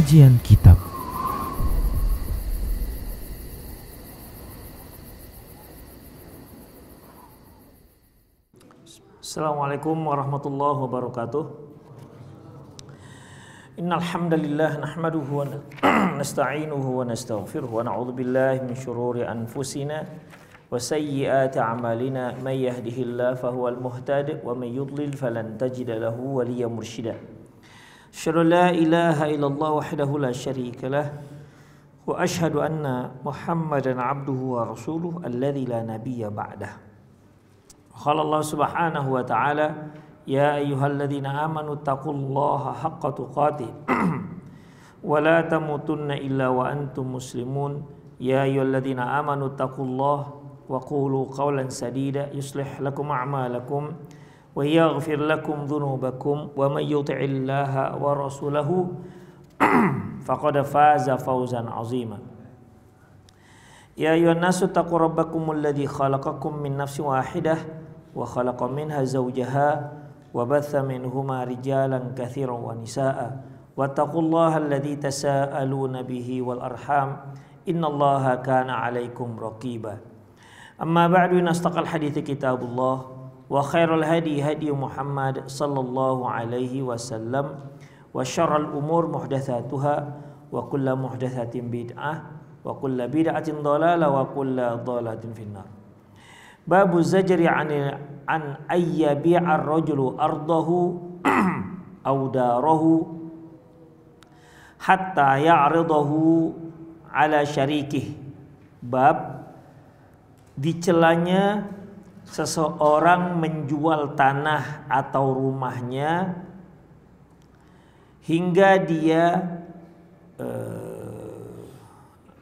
Kajian Kitab. Assalamualaikum warahmatullahi wabarakatuh. Innal hamdalillah nahmaduhu wa nasta'inuhu wa nastaghfiruh wa na'udzu billahi min shururi anfusina wa sayyiati a'malina may yahdihillahu fahuwal muhtadi wa may yudlil falan tajida lahu waliyyan mursyida. Asyhadu la ilaha illallah wahdahu la syarika lah wa asyhadu anna Muhammadan abduhu wa rasuluh alladzi la nabiyya ba'dah. Qala Allah subhanahu wa ta'ala ya ayyuhalladzina amanu taqullaha haqqa tuqatih wa la tamutunna illa wa antum muslimun. Ya ayyuhalladzina amanu taqullaha wa qulu qawlan sadida yuslih lakum a'malakum wa yaghfir lakum dhunubakum wa may yuti'illaha wa rasulahu faqad faza fawzan 'azima. Ya ayyuhan nasu taqu rabbakumul ladzi khalaqakum min nafsin wahidah wa khalaqa minha zawjaha wa batha minhuma rijalan katsiran wa nisaa wattaqullaha alladzi tasaaluna bihi wal arham innallaha kana 'alaikum raqiba. Amma ba'du, nastaqal hadithi kitabullah wa khairul hadi hadi Muhammad sallallahu alaihi wasallam wa syarrul umur muhdatsatuha wa kullu muhdatsatin bid'ah wa kullu bid'atin dhalalah wa kullu dhalalatin finnar. Babu zajri an ayyabi'a ar-rajulu ardahu aw darahu hatta ya'ridahu ala syarikih. Bab dicelanya seseorang menjual tanah atau rumahnya hingga dia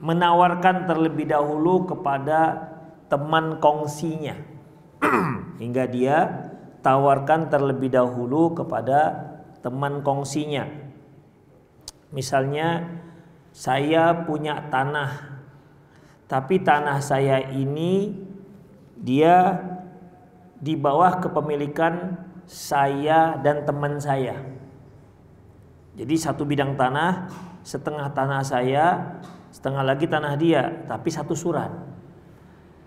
menawarkan terlebih dahulu kepada teman kongsinya hingga dia tawarkan terlebih dahulu kepada teman kongsinya. Misalnya saya punya tanah, tapi tanah saya ini dia di bawah kepemilikan saya dan teman saya. Jadi satu bidang tanah, setengah tanah saya, setengah lagi tanah dia, tapi satu surat.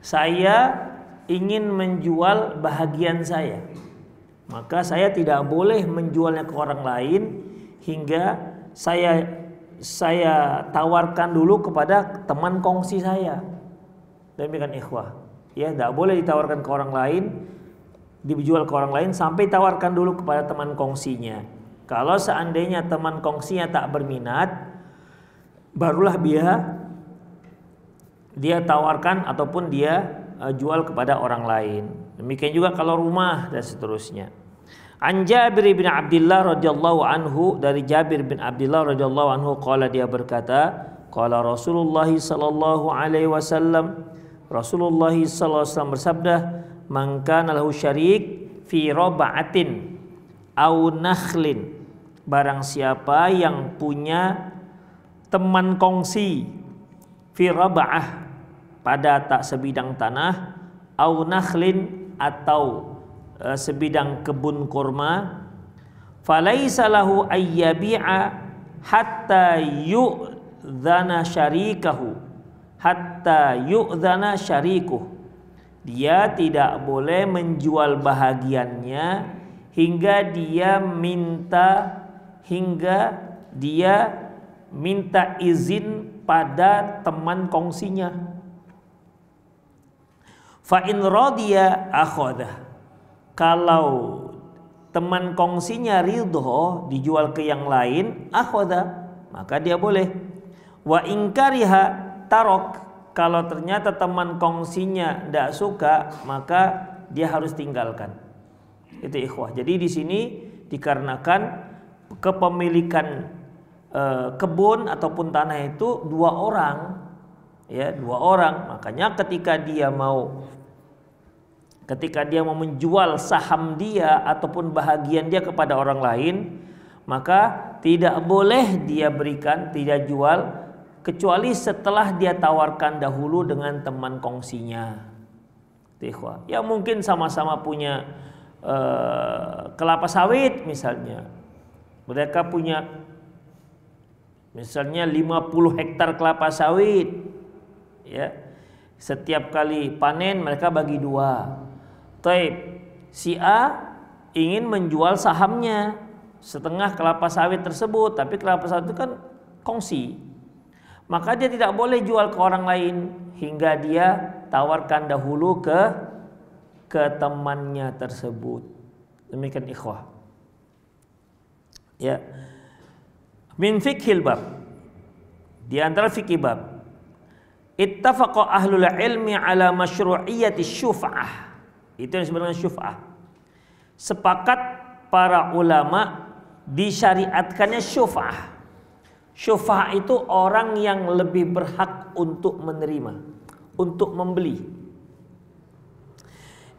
Saya ingin menjual bahagian saya, maka saya tidak boleh menjualnya ke orang lain hingga saya tawarkan dulu kepada teman kongsi saya. Demikian ikhwah. Ya, tidak boleh ditawarkan ke orang lain, dijual ke orang lain sampai tawarkan dulu kepada teman kongsinya. Kalau seandainya teman kongsinya tak berminat, barulah dia tawarkan ataupun dia jual kepada orang lain. Demikian juga kalau rumah dan seterusnya. An Jabir bin Abdullah radhiyallahu anhu, dari Jabir bin Abdullah radhiyallahu anhu qala, dia berkata, qala Rasulullah sallallahu alaihi wasallam, Rasulullah sallallahu alaihi wasallam bersabda, man kana lahu syarik fi raba'atin aw nakhlin, barang siapa yang punya teman kongsi fi raba'ah, pada tak sebidang tanah, au nakhlin, atau sebidang kebun kurma, falaisa lahu ayyabi'a hatta yu'dzana syarikuh, dia tidak boleh menjual bahagiannya hingga dia minta izin pada teman kongsinya. Fa in radiya akhadha, kalau teman kongsinya ridho dijual ke yang lain, akhadha, maka dia boleh. Wa in kariha tarok, kalau ternyata teman kongsinya tidak suka, maka dia harus tinggalkan. Itu ikhwah. Jadi di sini dikarenakan kepemilikan kebun ataupun tanah itu dua orang, ya, dua orang. Makanya ketika dia mau menjual saham dia ataupun bahagian dia kepada orang lain, maka tidak boleh dia berikan, tidak jual, kecuali setelah dia tawarkan dahulu dengan teman kongsinya. Ya, mungkin sama-sama punya kelapa sawit misalnya, mereka punya Misalnya 50 hektar kelapa sawit, ya. Setiap kali panen mereka bagi 2. Taib, si A ingin menjual sahamnya setengah kelapa sawit tersebut, tapi kelapa sawit itu kan kongsi. Maka dia tidak boleh jual ke orang lain hingga dia tawarkan dahulu ke temannya tersebut. Demikian ikhwah. Ya. Min fiqhil bab. Di antara fikih bab. Ittafaqa ahlul ilmi ala masyru'iyyati syuf'ah. Itu yang sebenarnya syuf'ah. Sepakat para ulama disyariatkannya syuf'ah. Syuf'ah itu orang yang lebih berhak untuk menerima, untuk membeli.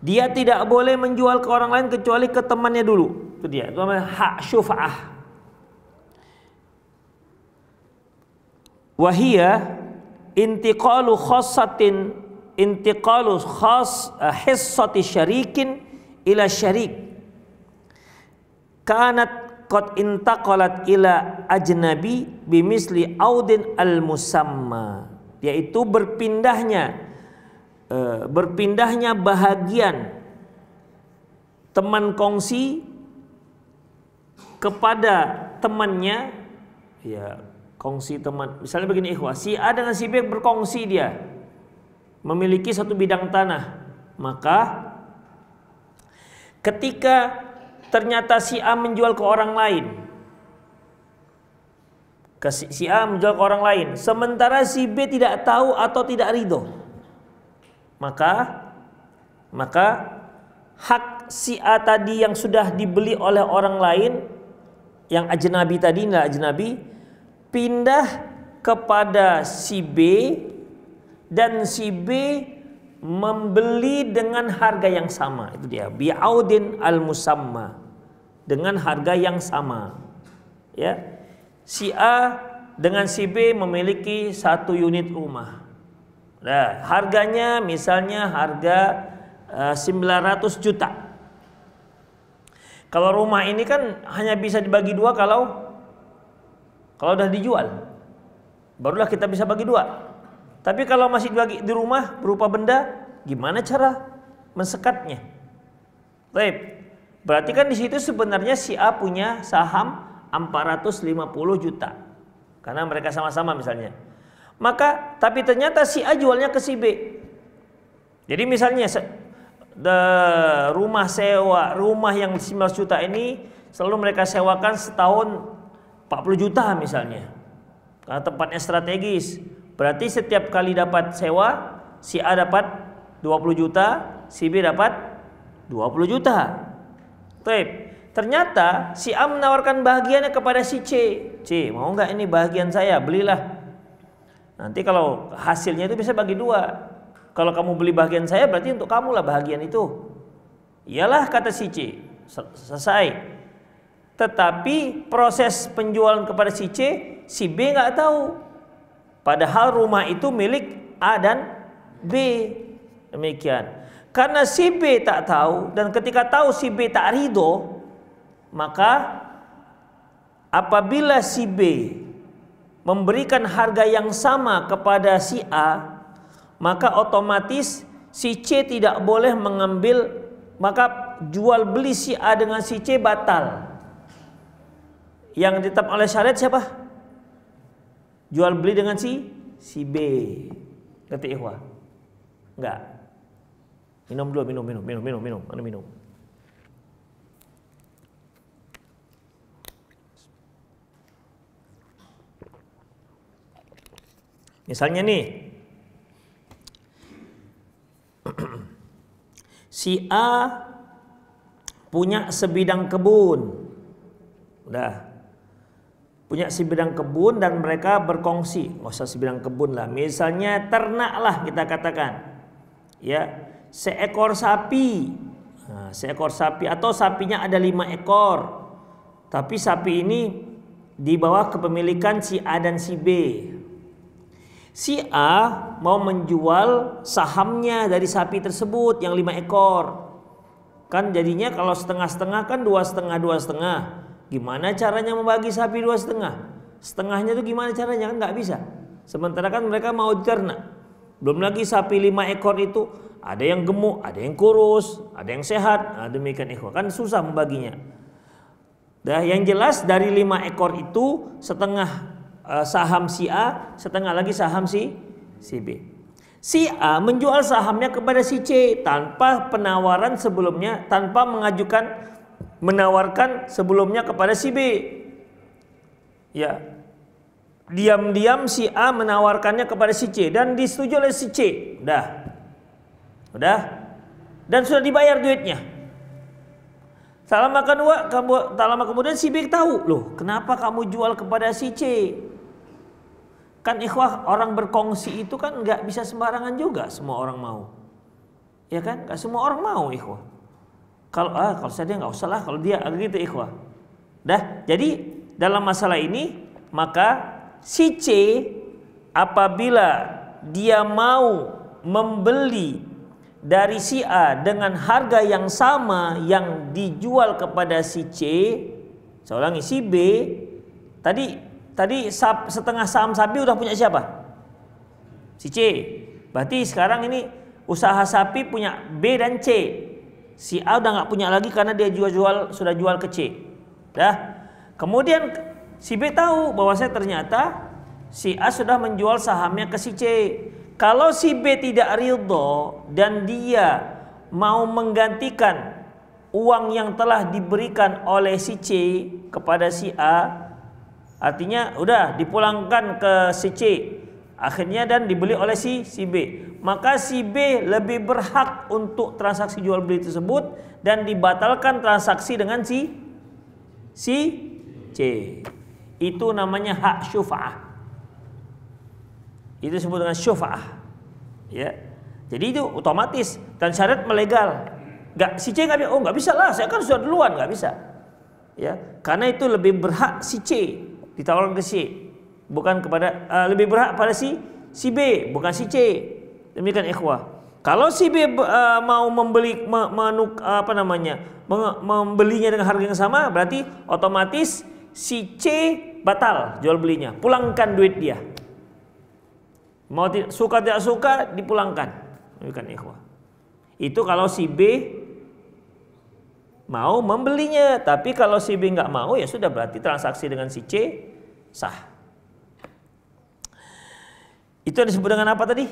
Dia tidak boleh menjual ke orang lain kecuali ke temannya dulu. Itu dia, itu namanya hak syuf'ah. Wahia intiqalu khassatin, intiqalu hissati syarikin ila syarik kanat qad intaqalat ila ajnabi bimisli audin al musamma, yaitu berpindahnya bahagian teman kongsi kepada temannya, ya kongsi teman. Misalnya begini ikhwah, si A dengan si B berkongsi, dia memiliki satu bidang tanah. Maka ketika ternyata si A menjual ke orang lain, si A menjual ke orang lain, sementara si B tidak tahu atau tidak ridho, maka hak si A tadi yang sudah dibeli oleh orang lain, yang ajnabi tadi, nggak ajnabi, pindah kepada si B, dan si B membeli dengan harga yang sama. Itu dia, bi'audin al-musamma, dengan harga yang sama. Ya, si A dengan si B memiliki 1 unit rumah. Nah, harganya misalnya harga 900 juta. Kalau rumah ini kan hanya bisa dibagi 2 kalau udah dijual, barulah kita bisa bagi 2. Tapi kalau masih dibagi di rumah berupa benda, gimana cara mensekatnya? Baik. Berarti kan di situ sebenarnya si A punya saham 450 juta. Karena mereka sama-sama misalnya. Maka tapi ternyata si A jualnya ke si B. Jadi misalnya rumah sewa, rumah yang 19 juta ini selalu mereka sewakan setahun 40 juta misalnya. Karena tempatnya strategis. Berarti setiap kali dapat sewa, si A dapat 20 juta, si B dapat 20 juta. Baik. Ternyata si A menawarkan bahagiannya kepada si C. C, mau nggak ini bahagian saya? Belilah. Nanti kalau hasilnya itu bisa bagi 2. Kalau kamu beli bahagian saya, berarti untuk kamu lah bahagian itu. Iyalah, kata si C. Selesai. Tetapi proses penjualan kepada si C, si B nggak tahu. Padahal rumah itu milik A dan B. Demikian. Karena si B tak tahu, dan ketika tahu si B tak ridho, maka apabila si B memberikan harga yang sama kepada si A, maka otomatis si C tidak boleh mengambil, maka jual beli si A dengan si C batal. Yang ditetapkan oleh syariat siapa? Jual beli dengan si B. Ngerti ikhwah? Enggak. Minum dulu, minum. Mana minum? Misalnya nih, si A punya sebidang kebun. Udah. Punya sebidang kebun dan mereka berkongsi. Nggak usah sebidang kebun lah. Misalnya ternak lah kita katakan. Ya. Seekor sapi, seekor sapi atau sapinya ada 5 ekor, tapi sapi ini di bawah kepemilikan si A dan si B. Si A mau menjual sahamnya dari sapi tersebut yang 5 ekor. Kan jadinya kalau setengah-setengah kan 2,5. Gimana caranya membagi sapi 2,5? Setengahnya itu gimana caranya? Kan nggak bisa. Sementara kan mereka mau diternak. Belum lagi sapi 5 ekor itu ada yang gemuk, ada yang kurus, ada yang sehat. Nah, demikian ikhwah, kan susah membaginya. Dah, yang jelas dari 5 ekor itu setengah saham si A, setengah lagi saham si B. Si A menjual sahamnya kepada si C tanpa penawaran sebelumnya, tanpa menawarkan sebelumnya kepada si B. Ya, diam-diam si A menawarkannya kepada si C dan disetujui oleh si C. Udah, dan sudah dibayar duitnya. Tak lama kemudian si B tahu, loh kenapa kamu jual kepada si C? Kan ikhwah, orang berkongsi itu kan nggak bisa sembarangan juga semua orang mau. Ya kan, nggak semua orang mau ikhwah. Kalau saya nggak usah lah, kalau dia gitu ikhwah. Jadi dalam masalah ini maka si C apabila dia mau membeli dari si A dengan harga yang sama yang dijual kepada si C, saya ulangi, si B tadi setengah saham sapi udah punya siapa? Si C. Berarti sekarang ini usaha sapi punya B dan C. Si A udah nggak punya lagi karena dia sudah jual ke C. Kemudian si B tahu bahwasanya ternyata si A sudah menjual sahamnya ke si C. Kalau si B tidak ridho dan dia mau menggantikan uang yang telah diberikan oleh si C kepada si A, artinya udah dipulangkan ke si C akhirnya dan dibeli oleh si B, maka si B lebih berhak untuk transaksi jual beli tersebut dan dibatalkan transaksi dengan si C. Itu namanya hak syufa'ah. Itu disebut dengan syufa'ah. Ya. Jadi itu otomatis dan syariat melegal. Si C nggak bisa lah, saya kan sudah duluan, nggak bisa. Ya, karena itu lebih berhak si C ditawarkan ke C, bukan kepada lebih berhak pada si B, bukan si C. Demikian ikhwah. Kalau si B mau membelinya dengan harga yang sama, berarti otomatis si C batal jual belinya, pulangkan duit dia. Mau suka tidak suka dipulangkan. Demikian ikhwah. Itu kalau si B mau membelinya, tapi kalau si B nggak mau ya sudah, berarti transaksi dengan si C sah. Itu disebut dengan apa tadi?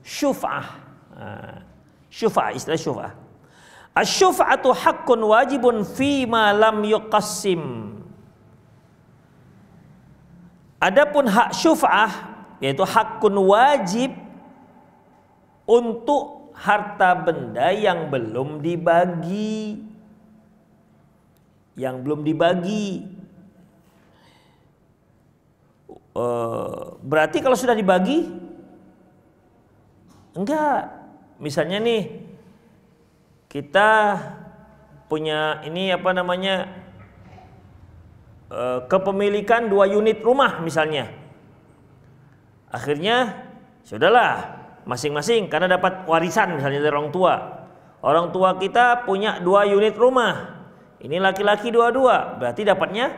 Syuf'ah. Syuf'ah, istilah syuf'ah. Asy-syuf'atu haqqun wajibun fi ma lam yuqassim. Adapun hak syuf'ah yaitu hakun wajib untuk harta benda yang belum dibagi. Berarti kalau sudah dibagi, enggak. Misalnya nih, kita punya ini kepemilikan 2 unit rumah misalnya. Akhirnya sudahlah masing-masing karena dapat warisan misalnya dari orang tua. Orang tua kita punya 2 unit rumah. Ini laki-laki 2-2, berarti dapatnya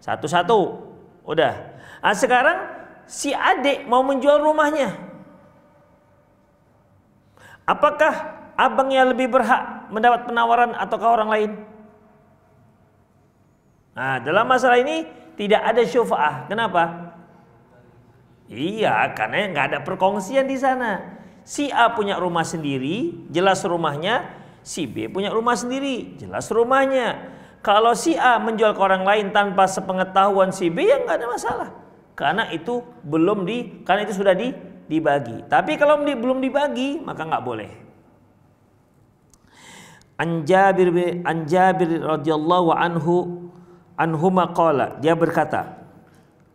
1-1. Udah. Nah, sekarang si adik mau menjual rumahnya. Apakah abangnya lebih berhak mendapat penawaran ataukah orang lain? Nah, dalam masalah ini tidak ada syufa'ah. Kenapa? Iya, karena nggak ada perkongsian di sana. Si A punya rumah sendiri, jelas rumahnya. Si B punya rumah sendiri, jelas rumahnya. Kalau si A menjual ke orang lain tanpa sepengetahuan si B, ya nggak ada masalah. Karena itu sudah dibagi. Tapi kalau belum dibagi, maka nggak boleh. An Jabir radhiyallahu anhu maqala, dia berkata,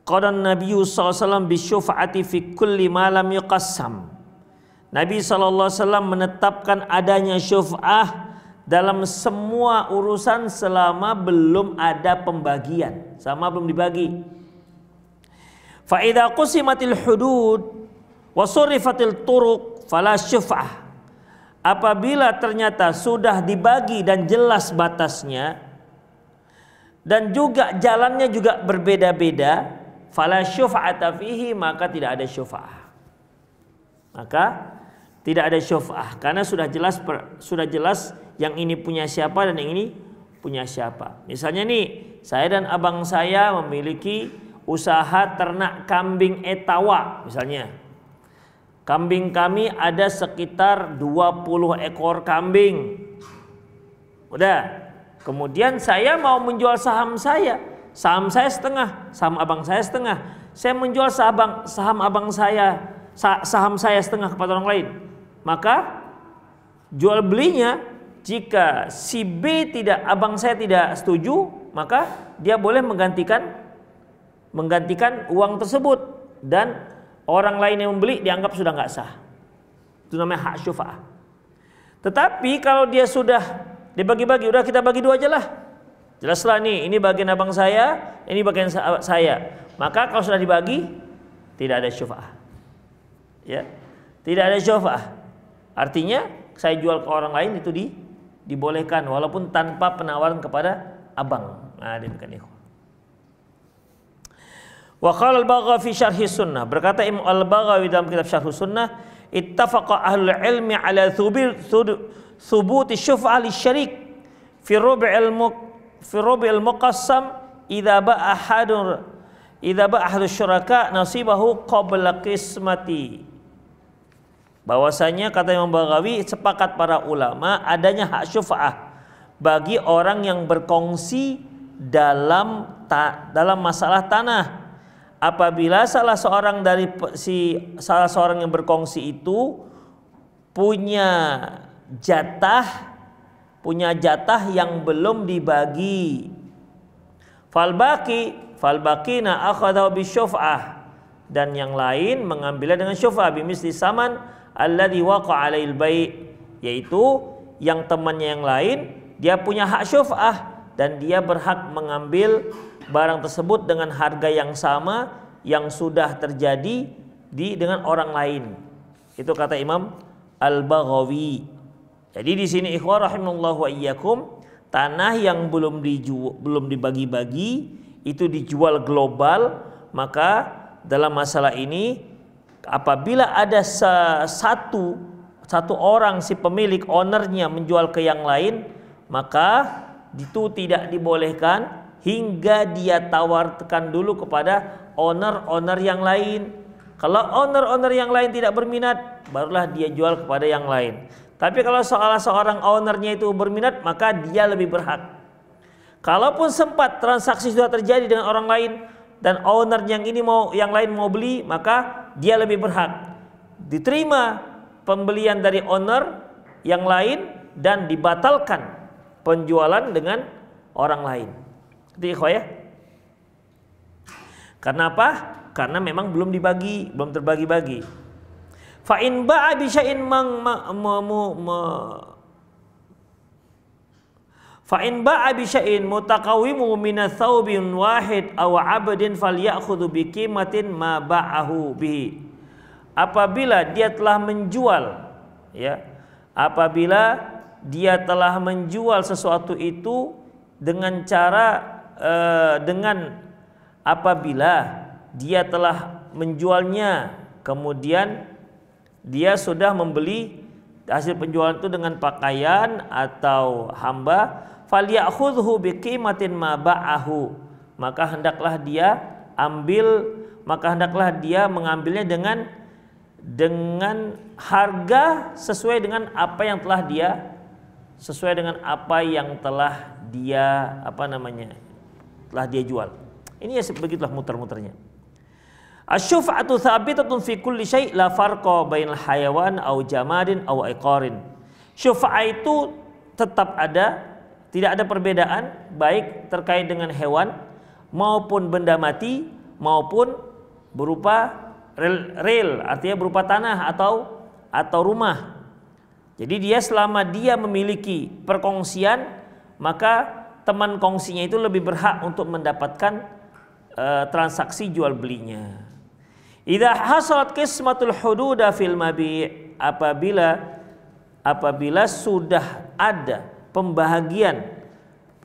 qala Nabi sallallahu alaihi wasallam bisyufa'ati fi kulli ma lam yuqassam. Nabi sallallahu alaihi wasallam menetapkan adanya syuf'ah dalam semua urusan selama belum ada pembagian, selama belum dibagi. Fa idza qusimatil hudud wa surifatil turuq fala syuf'ah. Apabila ternyata sudah dibagi dan jelas batasnya, dan juga jalannya juga berbeda-beda, fala syufa'ata fihi, maka tidak ada syufa'ah. Maka tidak ada syufa'ah karena sudah jelas yang ini punya siapa dan yang ini punya siapa. Misalnya nih, saya dan abang saya memiliki usaha ternak kambing etawa misalnya. Kambing kami ada sekitar 20 ekor kambing. Udah. Kemudian saya mau menjual saham saya. Saham saya setengah, saham abang saya setengah. Saya menjual saham abang saya, saham saya setengah kepada orang lain. Maka jual belinya, jika si B abang saya tidak setuju, maka dia boleh menggantikan uang tersebut, dan orang lain yang membeli dianggap sudah nggak sah. Itu namanya hak syufa'ah. Tetapi kalau dia sudah dibagi-bagi, udah kita bagi dua aja lah. Jelaslah nih, ini bagian abang saya, ini bagian saya. Maka kalau sudah dibagi, tidak ada syufa'ah. Ya, tidak ada syufa'ah. Artinya saya jual ke orang lain itu dibolehkan walaupun tanpa penawaran kepada abang. Nah, demikian ikhwan. Wa qala al-Baghawi fi syarh sunnah, berkata Imam al-Baghawi dalam kitab syarh sunnah, ittafaqa ahlul ilmi ala thubuti syuf'ah lisyarik fi rubi'il muqassam idza ba'a ahadus syuraka nasibahu qabla qismati. Bahwasanya kata Imam Baghawi, sepakat para ulama adanya hak syuf'ah bagi orang yang berkongsi dalam masalah tanah. Apabila salah seorang yang berkongsi itu punya jatah yang belum dibagi, falbaqina akhadahu bisyuf'ah, dan yang lain mengambilnya dengan syuf'ah bimisli saman alladhi waqa'a 'alail bai', yaitu yang temannya yang lain dia punya hak syuf'ah dan dia berhak mengambil barang tersebut dengan harga yang sama yang sudah terjadi dengan orang lain. Itu kata Imam Al-Baghawi. Jadi di sini ikhwah rahimallahu wa iyyakum, tanah yang belum dibagi-bagi itu dijual global, maka dalam masalah ini apabila ada satu orang si pemilik ownernya menjual ke yang lain, maka itu tidak dibolehkan hingga dia tawarkan dulu kepada owner yang lain. Kalau owner yang lain tidak berminat, barulah dia jual kepada yang lain. Tapi kalau seorang ownernya itu berminat, maka dia lebih berhak. Kalaupun sempat transaksi sudah terjadi dengan orang lain dan owner yang lain mau beli, maka dia lebih berhak diterima pembelian dari owner yang lain dan dibatalkan penjualan dengan orang lain. Itu ikhwah ya. Karena apa? Karena memang belum terbagi-bagi. Fa in ba'a bi syai'in mutaqawwimu min thawbin wahid aw 'abdin falyakhudhu bi qimatin ma ba'ahu bihi. Apabila dia telah menjual sesuatu itu apabila dia telah menjualnya, kemudian dia sudah membeli hasil penjualan itu dengan pakaian atau hamba, falyakhudhu biqimatin ma ba'ahu, maka hendaklah dia mengambilnya dengan harga sesuai dengan apa yang telah dia jual. Ini ya begitulah muter-muternya. Asy-syuf'atu tsabitatun fi kulli syai' la farqa bainal hayawan au jamadin au iqarin. Syuf'ah itu tetap ada, tidak ada perbedaan baik terkait dengan hewan maupun benda mati maupun berupa real, artinya berupa tanah atau rumah. Jadi selama dia memiliki perkongsian, maka teman kongsinya itu lebih berhak untuk mendapatkan transaksi jual belinya. Idza hasalat qismatul hududa fil mabi', apabila sudah ada pembahagian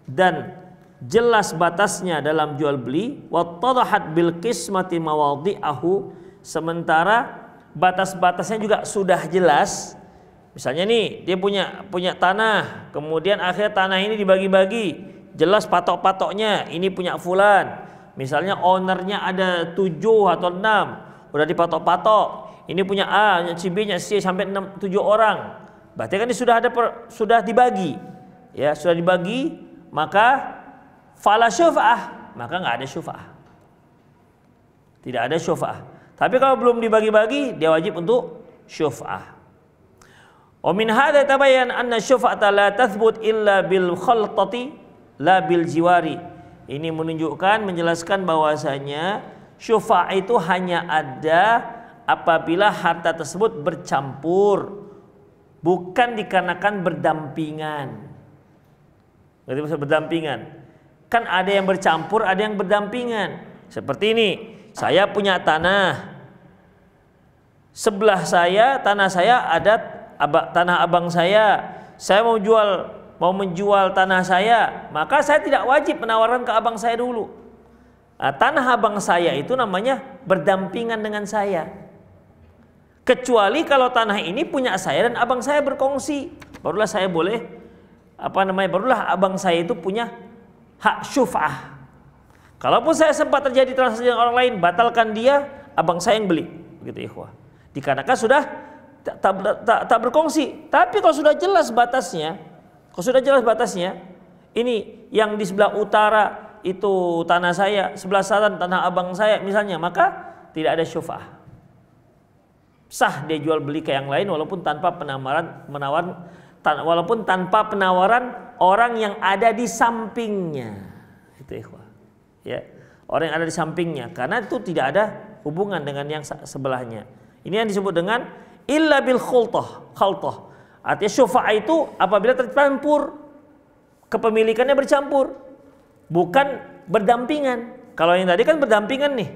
dan jelas batasnya dalam jual beli, wattadahat bil qismati mawadhi'ahu, sementara batas-batasnya juga sudah jelas. Misalnya nih dia punya tanah, kemudian akhirnya tanah ini dibagi-bagi, jelas patok-patoknya, ini punya fulan. Misalnya ownernya ada 7 atau 6, udah dipatok-patok. Ini punya A, C, B, C sampai 7 orang. Berarti kan ini sudah dibagi. Ya, sudah dibagi, maka fala syuf'ah, maka nggak ada syuf'ah. Tidak ada syuf'ah. Tapi kalau belum dibagi-bagi, dia wajib untuk syuf'ah. Wa min hadza tabayyan anna syuf'ata la tathbut illa bil khaltati la bil jiwari. Ini menunjukkan, menjelaskan bahwasanya syuf'ah itu hanya ada apabila harta tersebut bercampur, bukan dikarenakan berdampingan. Berarti maksud berdampingan. Kan ada yang bercampur, ada yang berdampingan. Seperti ini, saya punya tanah. Sebelah saya, tanah saya ada tanah abang saya. Saya mau menjual tanah saya, maka saya tidak wajib menawarkan ke abang saya dulu. Nah, tanah abang saya itu namanya berdampingan dengan saya. Kecuali kalau tanah ini punya saya dan abang saya berkongsi, barulah saya boleh barulah abang saya itu punya hak syuf'ah. Kalaupun saya sempat terjadi transaksi dengan orang lain, batalkan dia, abang saya yang beli, begitu ikhwah. Dikarenakan sudah tak berkongsi. Tapi kalau sudah jelas batasnya, ini yang di sebelah utara itu tanah saya, sebelah selatan tanah abang saya misalnya, maka tidak ada syuf'ah. Sah dia jual beli ke yang lain walaupun tanpa penawaran orang yang ada di sampingnya. Itu ikhwah. Ya, orang yang ada di sampingnya, karena itu tidak ada hubungan dengan yang sebelahnya. Ini yang disebut dengan illa bil khaltah. Artinya syufa'ah itu apabila tercampur, kepemilikannya bercampur, bukan berdampingan. Kalau yang tadi kan berdampingan nih.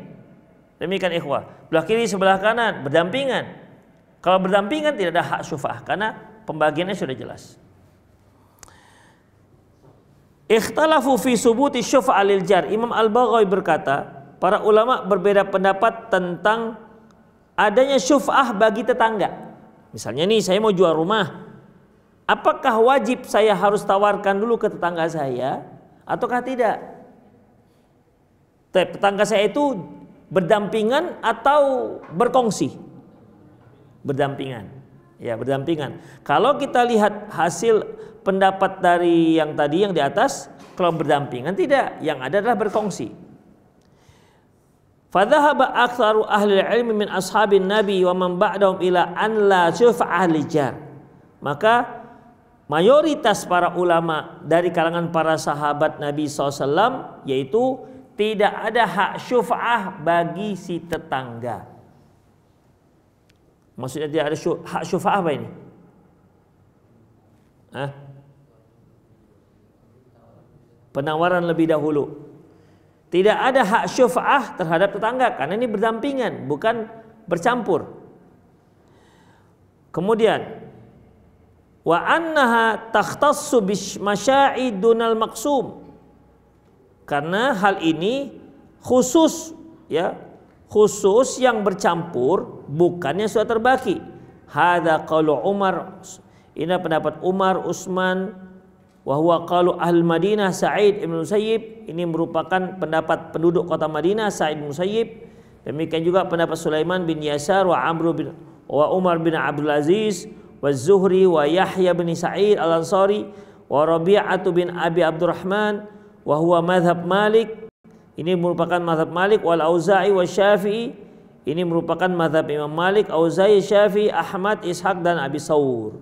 Demikian ikhwah. Belah kiri sebelah kanan berdampingan. Kalau berdampingan tidak ada hak syufa'ah karena pembagiannya sudah jelas. Ikhtalafu fi subuti syufa'ah lil jar. Imam Al-Baghawi berkata, para ulama berbeda pendapat tentang adanya syuf'ah bagi tetangga. Misalnya nih, saya mau jual rumah, apakah wajib saya harus tawarkan dulu ke tetangga saya ataukah tidak? Tetangga saya itu berdampingan atau berkongsi? Berdampingan. Ya, berdampingan. Kalau kita lihat hasil pendapat dari yang tadi yang di atas, kalau berdampingan tidak, yang ada adalah berkongsi. Fadhahaba aktsaru ahli ilmi min ashabin nabi wa man ba'dahum ila an la syuf'ah li jar. Maka mayoritas para ulama dari kalangan para sahabat Nabi SAW yaitu tidak ada hak syuf'ah bagi si tetangga. Maksudnya tidak ada hak syuf'ah apa ini? Penawaran lebih dahulu. Tidak ada hak syuf'ah terhadap tetangga karena ini berdampingan, bukan bercampur. Kemudian wa annaha takhtassu bimasya'i dunal maqsum. Karena hal ini khusus yang bercampur, bukannya sudah terbagi. Hadza qaulu Umar. Ini pendapat Umar, Utsman, wa huwa qalu ahli Madinah Sa'id ibn Musayyib. Ini merupakan pendapat penduduk kota Madinah Sa'id bin Musayyib. Demikian juga pendapat Sulaiman bin Yasar wa Umar bin Abdul Aziz wa Zuhri wa Yahya bin Sa'id al-Ansari wa Rabi'atu bin Abi Abdurrahman wa huwa madhab Malik. Ini merupakan madhab Malik wal Auza'i wa Syafi'i. Ini merupakan madhab Imam Malik, Auza'i, Syafi'i, Ahmad, Ishaq dan Abi Thawr.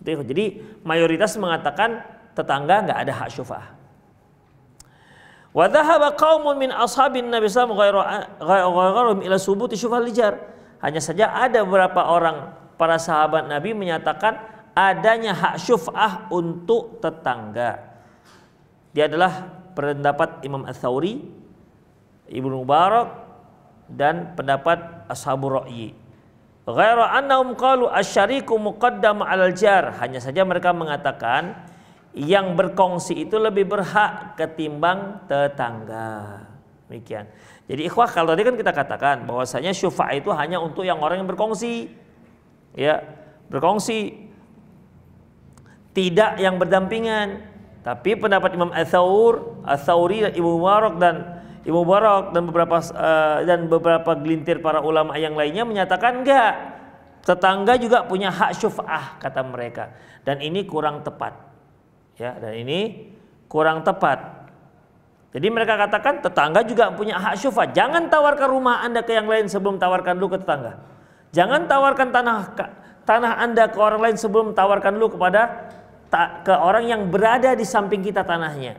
Jadi mayoritas mengatakan tetangga enggak ada hak syuf'ah. Wa dhahaba qaumun min ashabin Nabi sallallahu alaihi wasallam ila subuti syuf'ah lijar. Hanya saja ada beberapa orang para sahabat Nabi menyatakan adanya hak syuf'ah untuk tetangga. Dia adalah pendapat Imam Ats-Tsauri, Ibnu Mubarak dan pendapat Ashabur Ra'yi. Ghaira annahum qalu asy-syariku muqaddam 'alal jar. Hanya saja mereka mengatakan yang berkongsi itu lebih berhak ketimbang tetangga. Demikian. Jadi ikhwah, kalau tadi kan kita katakan bahwasanya syufa'a itu hanya untuk yang orang yang berkongsi. Ya, berkongsi. Tidak yang berdampingan. Tapi pendapat Imam Ats-Tsauri dan Ibnu Mubarak dan beberapa gelintir para ulama yang lainnya menyatakan enggak. Tetangga juga punya hak syufa'ah kata mereka. Dan ini kurang tepat. Ya, dan ini kurang tepat. Jadi mereka katakan tetangga juga punya hak syufa'ah. Jangan tawarkan rumah Anda ke yang lain sebelum tawarkan dulu ke tetangga. Jangan tawarkan tanah Anda ke orang lain sebelum tawarkan dulu ke orang yang berada di samping kita tanahnya.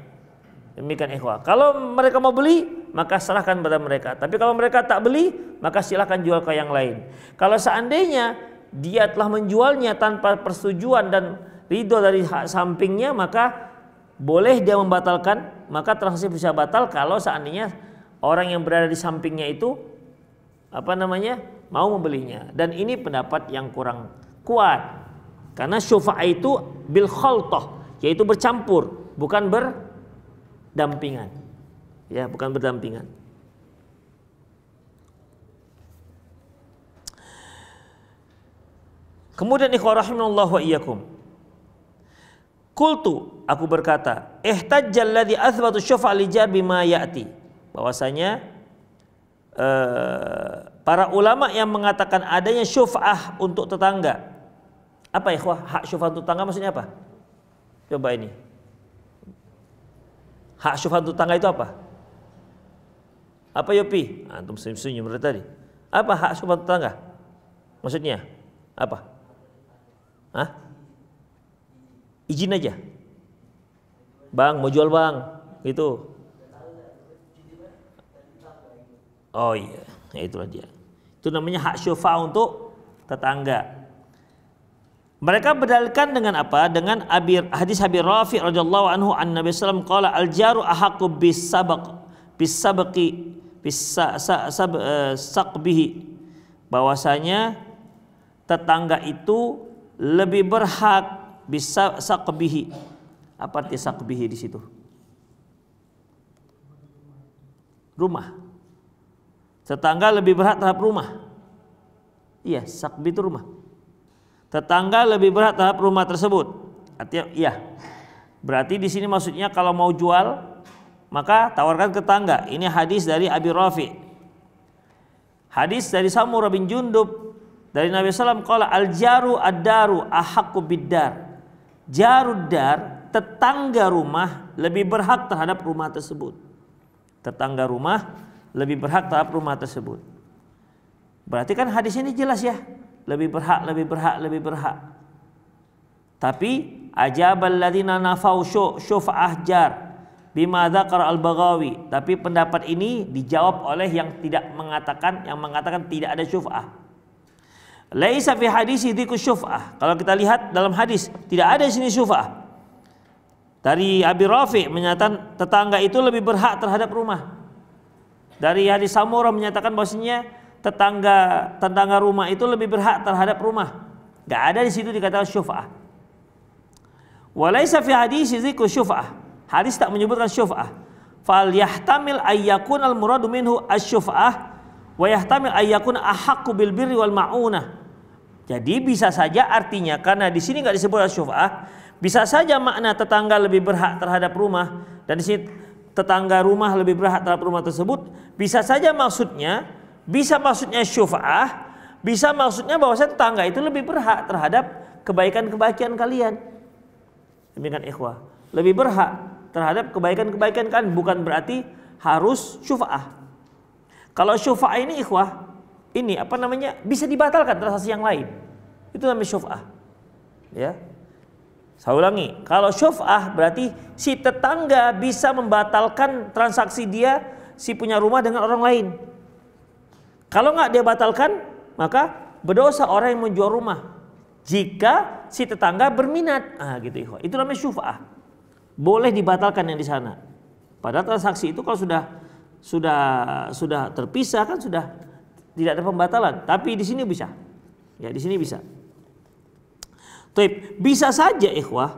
Demikian ikhwah. Kalau mereka mau beli, maka serahkan pada mereka. Tapi kalau mereka tak beli, maka silakan jual ke yang lain. Kalau seandainya dia telah menjualnya tanpa persetujuan dan ridho dari sampingnya, maka boleh dia membatalkan. Maka transaksi bisa batal kalau seandainya orang yang berada di sampingnya itu mau membelinya. Dan ini pendapat yang kurang kuat. Karena syufa'a itu bil khaltah, yaitu bercampur, bukan berdampingan. Ya, bukan berdampingan. Kemudian ikhwah rahimanallah wa iyyakum. Qultu, aku berkata, ihtajjal ladzi athbatu syufa'a li jar bima ya'ti. Bahwasanya para ulama yang mengatakan adanya syufa'ah untuk tetangga. Apa ikhwah? Hak syufa'ah untuk tetangga maksudnya apa? Coba ini. Hak syufa'ah untuk tetangga itu apa? Apa Yopi? Antum senyum dari tadi. Apa hak syufa'ah untuk tetangga? Maksudnya apa? Hah? Izin aja. Bang, mau jual bang. Gitu. Oh iya, itulah dia. Itu namanya hak syufa'ah untuk tetangga. Mereka berdalilkan dengan apa? Dengan hadis Abi Rafi radhiyallahu anhu an Nabi sallallahu alaihi wasallam qala al-jaru ahaqqu bis-sabqi bahwasanya tetangga itu lebih berhak bisa saqbihi. Apa arti saqbihi di situ? Rumah. Tetangga lebih berhak terhadap rumah. Iya, saqbi itu rumah. Tetangga lebih berhak terhadap rumah tersebut. Artinya iya. Berarti di sini maksudnya kalau mau jual maka tawarkan ke tetangga. Ini hadis dari Abi Rafi. Hadis dari Samurah bin Jundub dari Nabi sallallahu alaihi wasallam qala al-jaru ad-daru ahaqqu bid-dar. Jarud dar, tetangga rumah lebih berhak terhadap rumah tersebut. Tetangga rumah lebih berhak terhadap rumah tersebut. Berarti kan hadis ini jelas ya. Lebih berhak. Tapi ajabal ladzina nafau syufa'ah jar bima dzakara al-Baghawi. Tapi pendapat ini dijawab oleh yang mengatakan tidak ada syufa'ah. Laisa fi hadisi dzikru syufa'ah. Kalau kita lihat dalam hadis tidak ada di sini syufa'ah. Dari Abi Rafi menyatakan tetangga itu lebih berhak terhadap rumah. Dari hadis Samurah menyatakan bahwasanya tetangga rumah itu lebih berhak terhadap rumah. Enggak ada di situ dikatakan syufa'ah. Walaisa fi hadisi dzikru syufa'ah. Hadis tak menyebutkan syufa'ah. Fal yahtamil ayyakun al muradu minhu asy-syufa'ah wa yahtamil ayyakun ahaqqu bil birri wal ma'unah. Jadi bisa saja artinya karena di sini enggak disebut syufa'ah, bisa saja makna tetangga lebih berhak terhadap rumah dan di sini tetangga rumah lebih berhak terhadap rumah tersebut, bisa saja maksudnya syufa'ah, bisa maksudnya bahwa tetangga itu lebih berhak terhadap kebaikan-kebaikan kalian. Demikian ikhwah, lebih berhak terhadap kebaikan-kebaikan kan, bukan berarti harus syufa'ah. Kalau syufa'ah ini ikhwah, ini bisa dibatalkan transaksi yang lain. Itu namanya syufa'ah. Ya. Saya ulangi, kalau syufa'ah berarti si tetangga bisa membatalkan transaksi dia si punya rumah dengan orang lain. Kalau nggak dia batalkan, maka berdosa orang yang menjual rumah. Jika si tetangga berminat, gitu ikhwah. Itu namanya syufa'ah. Boleh dibatalkan yang di sana. Padahal transaksi itu kalau sudah terpisah kan sudah tidak ada pembatalan. Tapi di sini bisa. Ya, di sini bisa. Bisa saja ikhwah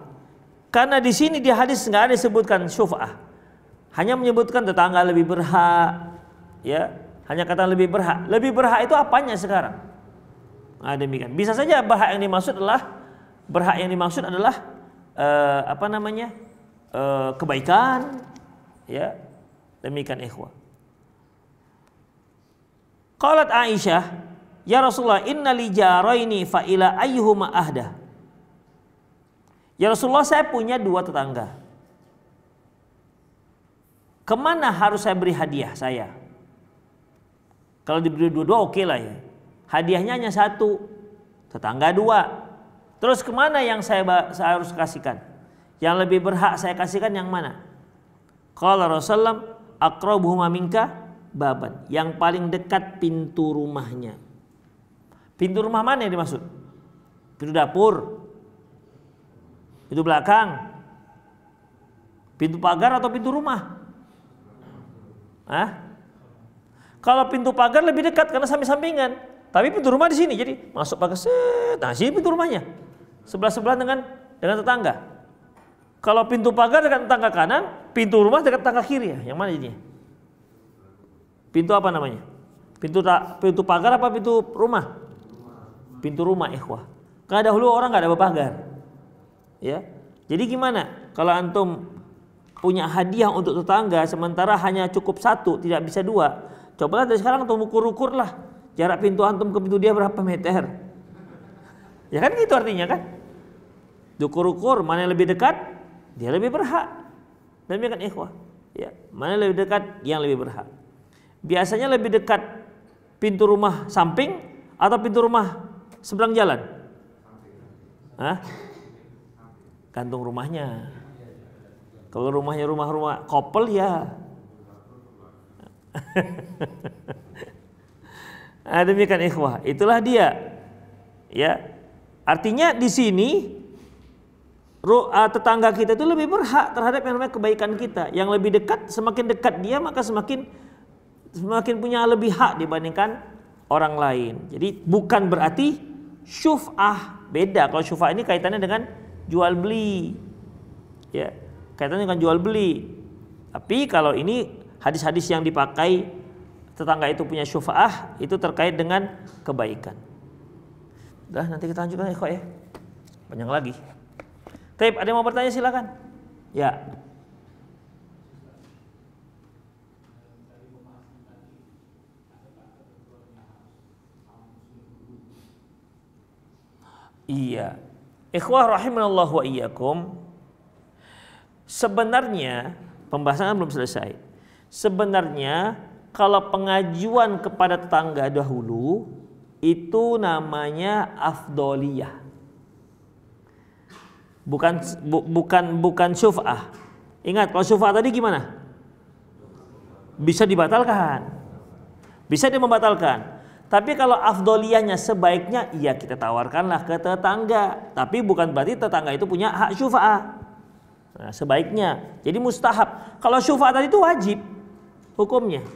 Karena di sini di hadis nggak ada disebutkan syuf'ah, hanya menyebutkan tetangga lebih berhak, ya, hanya kata lebih berhak. Lebih berhak itu apanya sekarang? Nah, demikian. Bisa saja berhak yang dimaksud adalah kebaikan, ya, demikian ikhwah. Qalat Aisyah, ya Rasulullah, inna li jaraini fa ila ayyuhuma ahda. Ya Rasulullah, saya punya 2 tetangga. Kemana harus saya beri hadiah saya? Kalau diberi 2 oke lah ya. Hadiahnya hanya 1, tetangga 2. Terus kemana yang saya harus kasihkan? Yang lebih berhak saya kasihkan yang mana? Qala Rasulullah, aqrabuhuma minka baban. Yang paling dekat pintu rumahnya. Pintu rumah mana yang dimaksud? Pintu dapur, pintu belakang, pintu pagar atau pintu rumah? Kalau pintu pagar lebih dekat karena samping-sampingan. Tapi pintu rumah di sini, jadi masuk pagar set. Nah, sini pintu rumahnya. Sebelah-sebelah dengan tetangga. Kalau pintu pagar dekat tetangga kanan, pintu rumah dekat tetangga kiri ya. Yang mana jadinya? Pintu apa namanya? Pintu pagar apa pintu rumah? Pintu rumah, ikhwah. Karena dahulu orang nggak ada pagar. Ya. Jadi gimana kalau antum punya hadiah untuk tetangga sementara hanya cukup 1, tidak bisa 2? Cobalah dari sekarang antum ukur-ukur lah jarak pintu antum ke pintu dia berapa meter. Ya kan gitu artinya kan? Ukur-ukur mana yang lebih dekat, dia lebih berhak. Demikian ikhwah. Ya, mana yang lebih dekat, yang lebih berhak. Biasanya lebih dekat pintu rumah samping atau pintu rumah seberang jalan? Gantung rumahnya. Kalau rumahnya rumah couple ya. Demikian ikhwah, itulah dia. Ya. Artinya di sini tetangga kita itu lebih berhak terhadap yang namanya kebaikan kita. Yang lebih dekat, semakin dekat dia maka semakin punya lebih hak dibandingkan orang lain. Jadi bukan berarti syuf'ah, beda. Kalau syuf'ah ini kaitannya dengan jual beli. Ya, kaitannya dengan jual beli. Tapi kalau ini hadis-hadis yang dipakai tetangga itu punya syuf'ah itu terkait dengan kebaikan. Udah, nanti kita lanjutkan ikhwah ya. Panjang lagi. Taib, ada yang mau bertanya silakan. Ya. Iya. Ikhwah rahimanallah wa iyyakum. Sebenarnya pembahasan belum selesai. Sebenarnya kalau pengajuan kepada tetangga dahulu itu namanya afdoliyah. Bukan syuf'ah. Ingat, kalau syuf'ah tadi gimana? Bisa dibatalkan. Bisa dia membatalkan. Tapi kalau afdoliyahnya sebaiknya ya kita tawarkanlah ke tetangga. Tapi bukan berarti tetangga itu punya hak syuf'ah. Nah, sebaiknya. Jadi mustahab. Kalau syuf'ah tadi itu wajib hukumnya.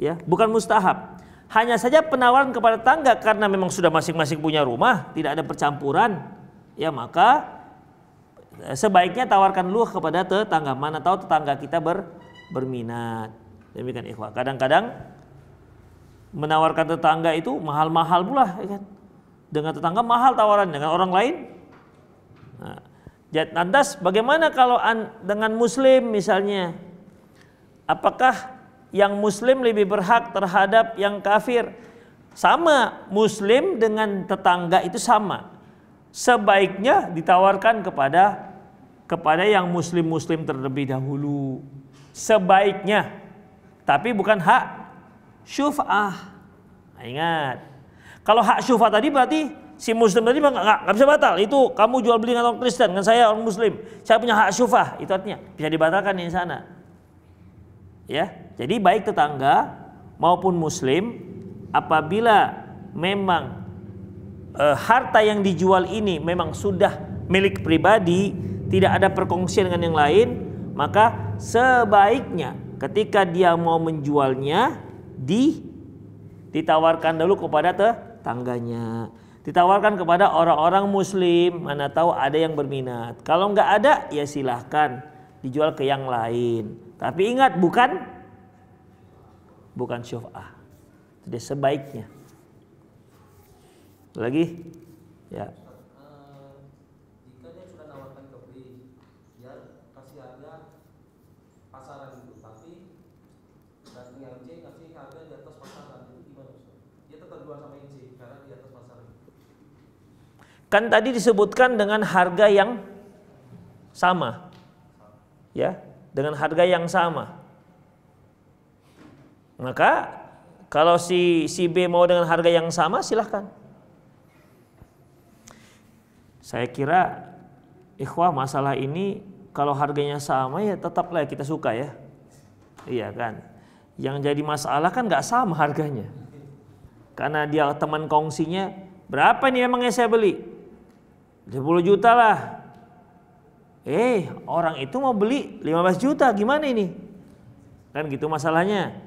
Ya, bukan mustahab. Hanya saja penawaran kepada tetangga karena memang sudah masing-masing punya rumah, tidak ada percampuran. Ya, maka sebaiknya tawarkan dulu kepada tetangga, mana tahu tetangga kita berminat. Demikian ikhwah. Kadang-kadang menawarkan tetangga itu mahal-mahal pula, ya kan? Dengan tetangga mahal tawaran, dengan orang lain. Nah, lantas bagaimana kalau dengan muslim misalnya? Apakah yang muslim lebih berhak terhadap yang kafir? Sama, muslim dengan tetangga itu sama. Sebaiknya ditawarkan kepada yang muslim terlebih dahulu. Sebaiknya. Tapi bukan hak syuf'ah. Nah, ingat. Kalau hak syuf'ah tadi berarti si muslim tadi nggak bisa batal. Itu kamu jual beli dengan orang Kristen, dengan saya orang muslim. Saya punya hak syuf'ah. Itu artinya bisa dibatalkan di sana. Ya, jadi baik tetangga maupun muslim apabila memang harta yang dijual ini memang sudah milik pribadi, tidak ada perkongsian dengan yang lain, maka sebaiknya ketika dia mau menjualnya ditawarkan dulu kepada tetangganya. Ditawarkan kepada orang-orang muslim, mana tahu ada yang berminat. Kalau nggak ada, ya silahkan dijual ke yang lain. Tapi ingat, bukan syuf'ah. Jadi sebaiknya. Lagi? Ya. Jika dia sudah nawarkan ke beli, biar kasih harga pasaran itu, tapi dan yang C kasih harga di atas pasaran, itu gimana? Dia tetap jual sama yang C karena di atas pasaran. Kan tadi disebutkan dengan harga yang sama, ya, dengan harga yang sama. Maka kalau si B mau dengan harga yang sama, silahkan. Saya kira, ikhwah, masalah ini kalau harganya sama ya tetaplah kita suka ya, iya kan. Yang jadi masalah kan nggak sama harganya, karena dia teman kongsinya, berapa nih emangnya saya beli? 10 juta lah. Orang itu mau beli 15 juta, gimana ini? Kan gitu masalahnya.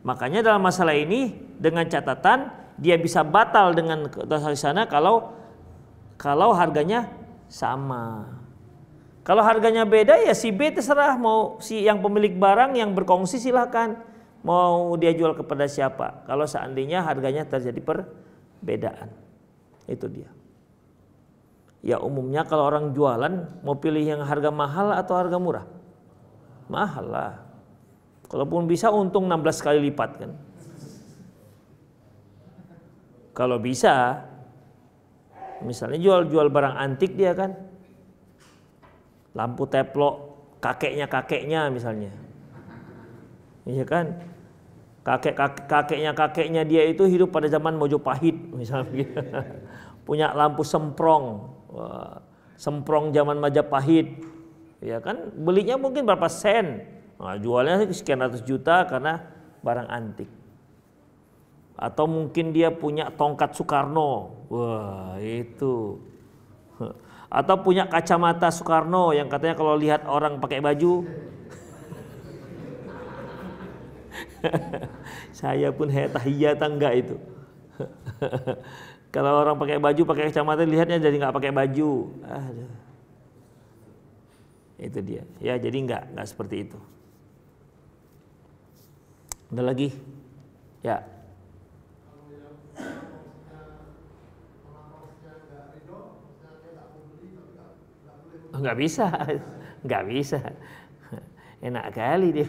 Makanya dalam masalah ini dengan catatan dia bisa batal dengan dari sana kalau harganya sama. Kalau harganya beda ya si B terserah, mau si yang pemilik barang yang berkongsi silakan mau dia jual kepada siapa. Kalau seandainya harganya terjadi perbedaan. Itu dia. Ya umumnya kalau orang jualan mau pilih yang harga mahal atau harga murah? Mahal lah. Kalaupun bisa untung 16 kali lipat kan. Kalau bisa, misalnya jual barang antik dia kan, lampu teplok kakeknya misalnya, iya kan, kakeknya dia itu hidup pada zaman Mojopahit misalnya gitu. Punya lampu semprong, semprong zaman Majapahit, ya kan, belinya mungkin berapa sen, nah, jualnya sekian ratus juta karena barang antik. Atau mungkin dia punya tongkat Soekarno, wah itu. Atau punya kacamata Soekarno yang katanya kalau lihat orang pakai baju, saya pun tahiyatan enggak itu. Kalau orang pakai baju, pakai kacamata, lihatnya jadi nggak pakai baju. Aduh. Itu dia. Ya, jadi nggak seperti itu. Ada lagi? Ya. Nggak bisa. Enak kali dia.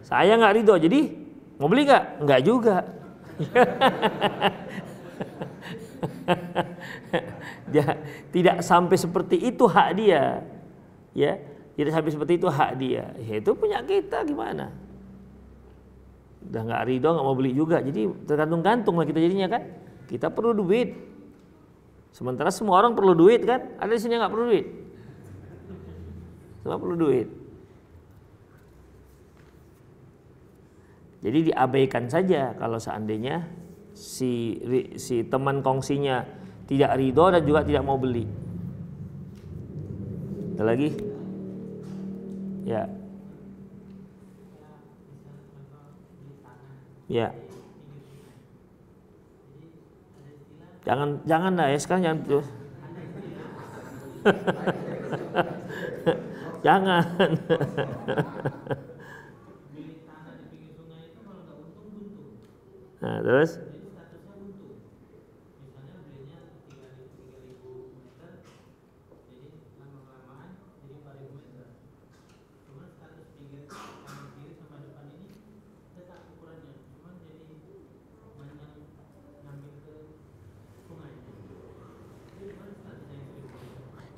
Saya nggak ridho, jadi mau beli nggak? Nggak juga. Tidak sampai seperti itu hak dia, ya, tidak sampai seperti itu hak dia. Ya, itu punya kita gimana? Udah nggak ridho, nggak mau beli juga, jadi tergantung-gantung lah kita jadinya kan. Kita perlu duit, sementara semua orang perlu duit kan. Ada di sini yang nggak perlu duit, semua perlu duit. Jadi diabaikan saja kalau seandainya si teman kongsinya tidak ridho dan juga tidak mau beli. Ada lagi? Ya. Ya. Jangan lah ya, sekarang jangan tuh. Jangan. Nah, terus?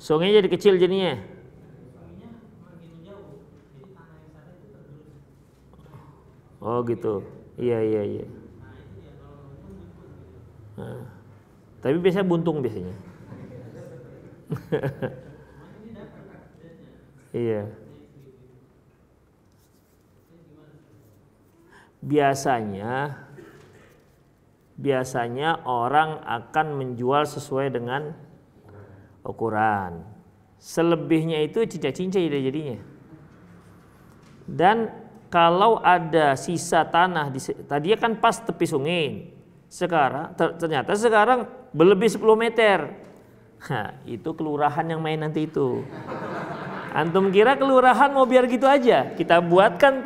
Sungai jadi kecil jadinya. Oh gitu. Iya. Nah, tapi biasanya buntung biasanya. Iya. Biasanya orang akan menjual sesuai dengan ukuran. Selebihnya itu cincai-cincai jadinya. Dan kalau ada sisa tanah, tadinya kan pas tepi sungai, Ternyata sekarang berlebih 10 meter. Nah, itu kelurahan yang main nanti itu. Antum kira kelurahan mau biar gitu aja? Kita buatkan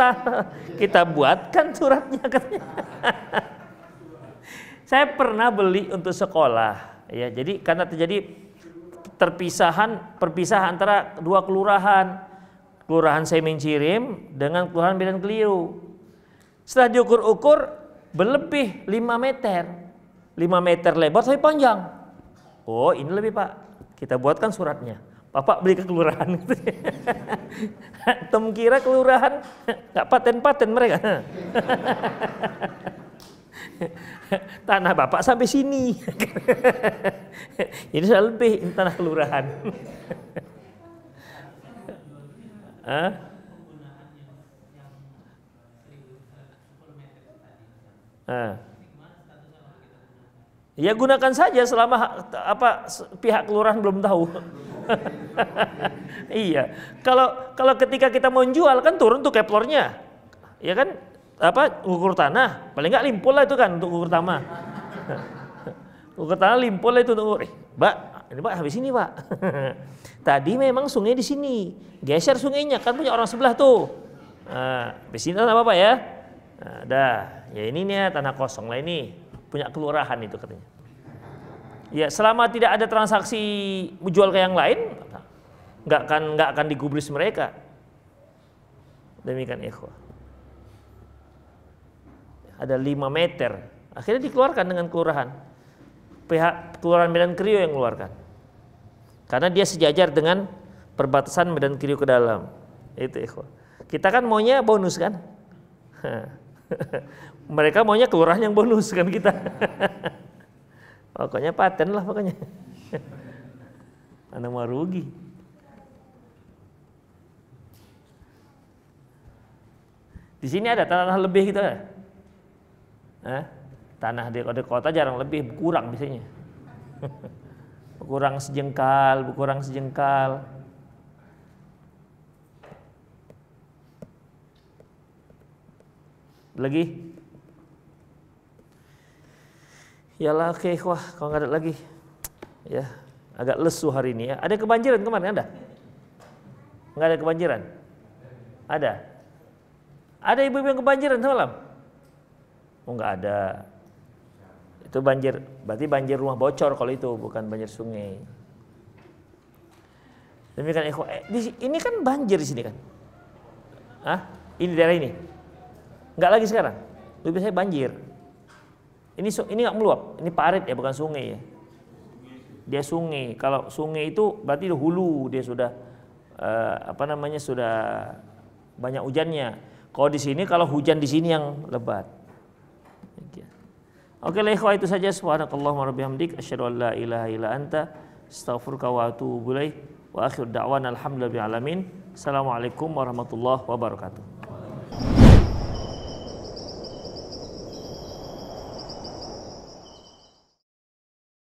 suratnya katanya. Saya pernah beli untuk sekolah, ya. Jadi karena terjadi perpisahan antara dua kelurahan. Kelurahan Semen Cirim dengan kelurahan Medan Klio. Setelah diukur-ukur berlebih 5 meter. 5 meter lebar tapi panjang. Oh, ini lebih, Pak. Kita buatkan suratnya. Bapak beli ke kelurahan. Tem kira kelurahan nggak paten-paten mereka. Tanah Bapak sampai sini. Ini sudah lebih, ini tanah kelurahan. Ya gunakan saja selama pihak kelurahan belum tahu. Iya. Kalau ketika kita mau jual kan turun tuh keplornya. Ya kan ukur tanah, paling nggak limpol lah itu kan untuk ukur tanah. Ukur tanah limpol lah itu untuk Mbak, ini Pak habis ini, Pak. Tadi memang sungai di sini. Geser sungainya kan punya orang sebelah tuh. Nah, di sini tanah Bapak ya. Nah, dah. Ya ini nih tanah kosong lah ini. Punya kelurahan itu katanya. Ya selama tidak ada transaksi jual ke yang lain, nggak akan digubris mereka. Demikian ikhwah. Ada 5 meter. Akhirnya dikeluarkan dengan kelurahan. Pihak kelurahan Medan Klio yang mengeluarkan. Karena dia sejajar dengan perbatasan Medan Klio ke dalam. Itu ikhwah. Kita kan maunya bonus kan? Mereka maunya kelurahan yang bonus kan kita. Pokoknya paten lah pokoknya. Mana mau rugi. Di sini ada tanah lebih gitu ya. Tanah di kota jarang lebih, kurang biasanya. Kurang sejengkal. Lagi? Yalah, oke, wah, kalau nggak ada lagi, ya agak lesu hari ini ya. Ada kebanjiran kemarin ada? Nggak ada kebanjiran? Ada? Ada ibu-ibu yang kebanjiran semalam? Oh nggak ada. Itu banjir, berarti banjir rumah bocor kalau itu, bukan banjir sungai. Demikian ini kan banjir di sini kan? Ini daerah ini? Nggak lagi sekarang? Lebih saya banjir. Ini nggak meluap, ini parit ya, bukan sungai ya. Dia sungai. Kalau sungai itu berarti di hulu, dia sudah sudah banyak hujannya. Kalau di sini, kalau hujan di sini yang lebat. Oke, ikhwah, itu saja. Subhanakallahumma rabbihamdik, asyhadu an la ilaha illa anta, astaghfiruka wa atubu ilaik. Wa akhir da'wana alhamdulillahi alamin. Assalamualaikum warahmatullahi wabarakatuh.